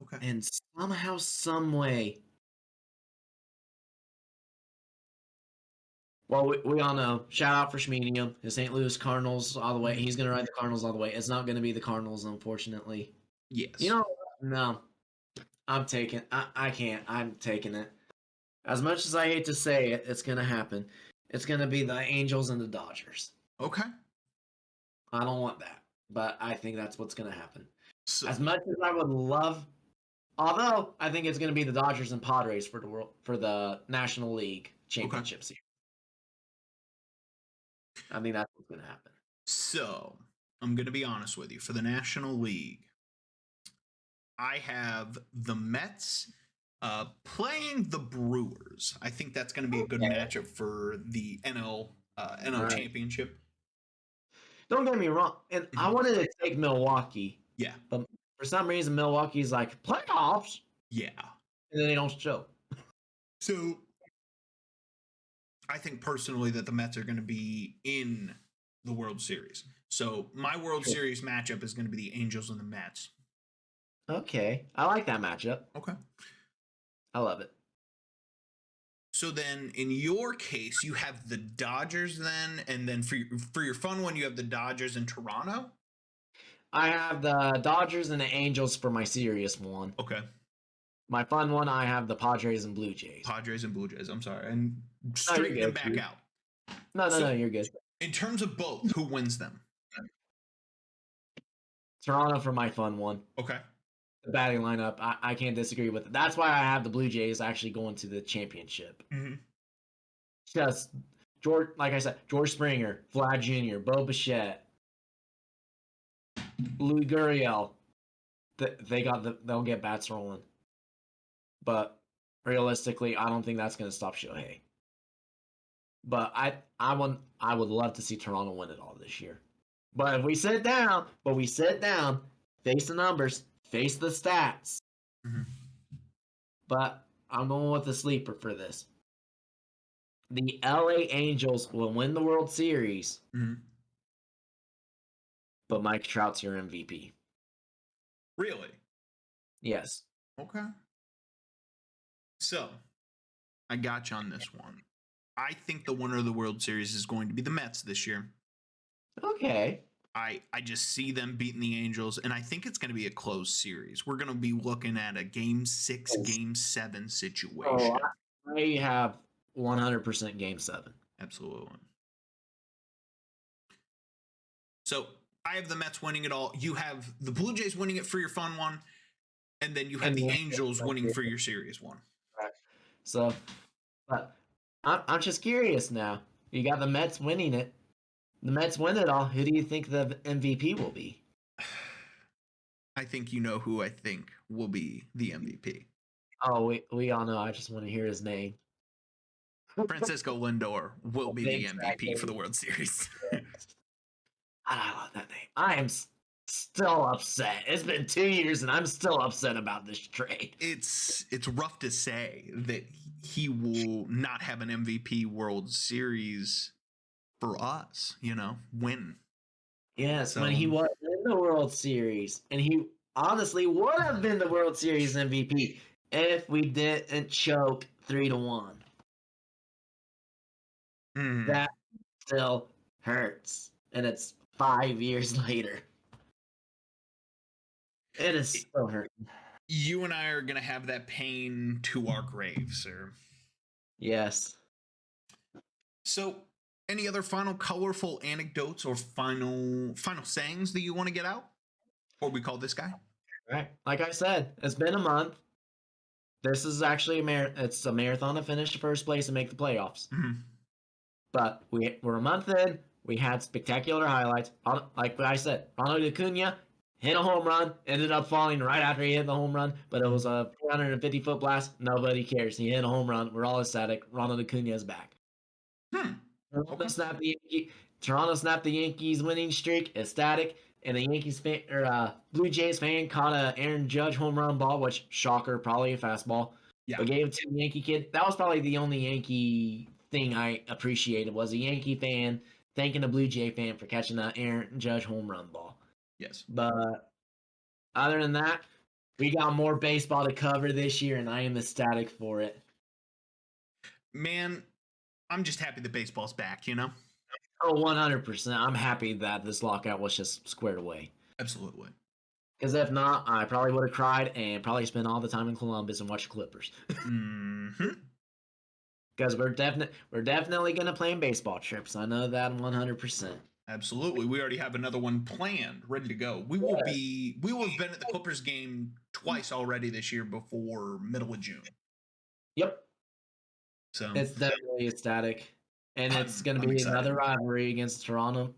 Okay. And somehow, some way, well, we all know. Shout out for Schmenium. The St. Louis Cardinals all the way. He's going to ride the Cardinals all the way. It's not going to be the Cardinals, unfortunately. Yes. You know, no. I'm taking. I can't. I'm taking it. As much as I hate to say it, it's going to happen. It's going to be the Angels and the Dodgers. Okay. I don't want that, but I think that's what's going to happen. So, as much as I would love, although I think it's going to be the Dodgers and Padres for the National League Championship Series. I think that's what's going to happen. So, I'm going to be honest with you. For the National League, I have the Mets playing the Brewers. I think that's going to be a good matchup for the NL Championship. Don't get me wrong. And I wanted to take Milwaukee. Yeah. But for some reason, Milwaukee's like, playoffs? Yeah. And then they don't show. So, I think personally that the Mets are going to be in the World Series. So, my World Series matchup is going to be the Angels and the Mets. Okay. I like that matchup. Okay. I love it. So then, in your case, you have the Dodgers then, and then for your fun one, you have the Dodgers in Toronto? I have the Dodgers and the Angels for my serious one. Okay. My fun one, I have the Padres and Blue Jays. Padres and Blue Jays, I'm sorry. And straighten them back out. No, you're good. In terms of both, who wins them? Toronto for my fun one. Okay. The batting lineup, I can't disagree with it. That's why I have the Blue Jays actually going to the championship. Mm-hmm. Just George, like I said, George Springer, Vlad Jr., Bo Bichette, Louis Gurriel. They'll get bats rolling. But realistically, I don't think that's going to stop Shohei. But I would love to see Toronto win it all this year. But if we sit down, face the numbers, face the stats. Mm-hmm. But I'm going with the sleeper for this. The LA Angels will win the World Series. Mm-hmm. But Mike Trout's your MVP. Really? Yes. Okay. So, I got you on this one. I think the winner of the World Series is going to be the Mets this year. Okay. I just see them beating the Angels, and I think it's going to be a close series. We're going to be looking at a Game 6, Game 7 situation. Oh, I have 100% Game 7. Absolutely. So I have the Mets winning it all. You have the Blue Jays winning it for your fun one, and then you have the Angels winning for your serious one. Right. So, but I'm just curious now. You got the Mets winning it. The Mets win it all. Who do you think the MVP will be? I think you know who I think will be the MVP. Oh, we all know. I just want to hear his name. Francisco Lindor will be the MVP for the World Series. I love that name. I am still upset. It's been 2 years, and I'm still upset about this trade. It's rough to say that he will not have an MVP World Series for us, win. Yes, when he was in the World Series, and he honestly would have been the World Series MVP if we didn't choke 3-1. That still hurts, and it's 5 years later. It is still hurting. You and I are going to have that pain to our graves, sir. Yes. So, any other final colorful anecdotes or final sayings that you want to get out before we call this guy? Right. Like I said, it's been a month. This is actually it's a marathon to finish first place and make the playoffs. Mm-hmm. But we're a month in. We had spectacular highlights. Like I said, Ronald Acuna hit a home run, ended up falling right after he hit the home run, but it was a 450-foot blast. Nobody cares. He hit a home run. We're all ecstatic. Ronald Acuna is back. Toronto snapped the Yankees winning streak, ecstatic, and the Yankees fan or Blue Jays fan caught a Aaron Judge home run ball, which shocker, probably a fastball. Yeah. But gave it to the Yankee kid. That was probably the only Yankee thing I appreciated was a Yankee fan thanking a Blue Jay fan for catching that Aaron Judge home run ball. Yes. But other than that, we got more baseball to cover this year, and I am ecstatic for it. Man, I'm just happy the baseball's back, Oh, 100%. I'm happy that this lockout was just squared away. Absolutely. Because if not, I probably would have cried and probably spent all the time in Columbus and watched Clippers. Because we're definitely going to plan baseball trips. I know that 100%. Absolutely. We already have another one planned, ready to go. We will have been at the Clippers game twice already this year before middle of June. Yep. So it's definitely ecstatic. And it's going to be another rivalry against Toledo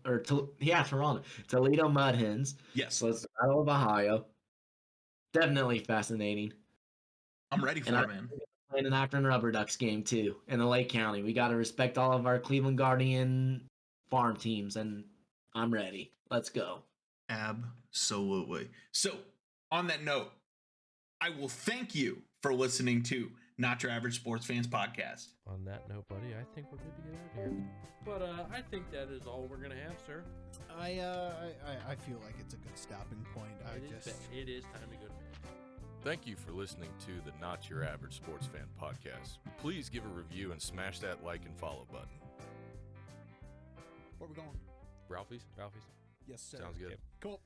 Mud Hens. Yes. So it's the Battle of Ohio. Definitely fascinating. I'm ready for it, man. And an Akron Rubber Ducks game, too, in the Lake County. We got to respect all of our Cleveland Guardian farm teams, and I'm ready. Let's go. Absolutely. So, on that note, I will thank you for listening to Not Your Average Sports Fans Podcast. On that note, buddy, I think we're good to get out of here. But I think that is all we're going to have, sir. I feel like it's a good stopping point. It is time to go to bed. Thank you for listening to the Not Your Average Sports Fan Podcast. Please give a review and smash that like and follow button. Where are we going? Ralphie's? Yes, sir. Sounds good. Okay. Cool.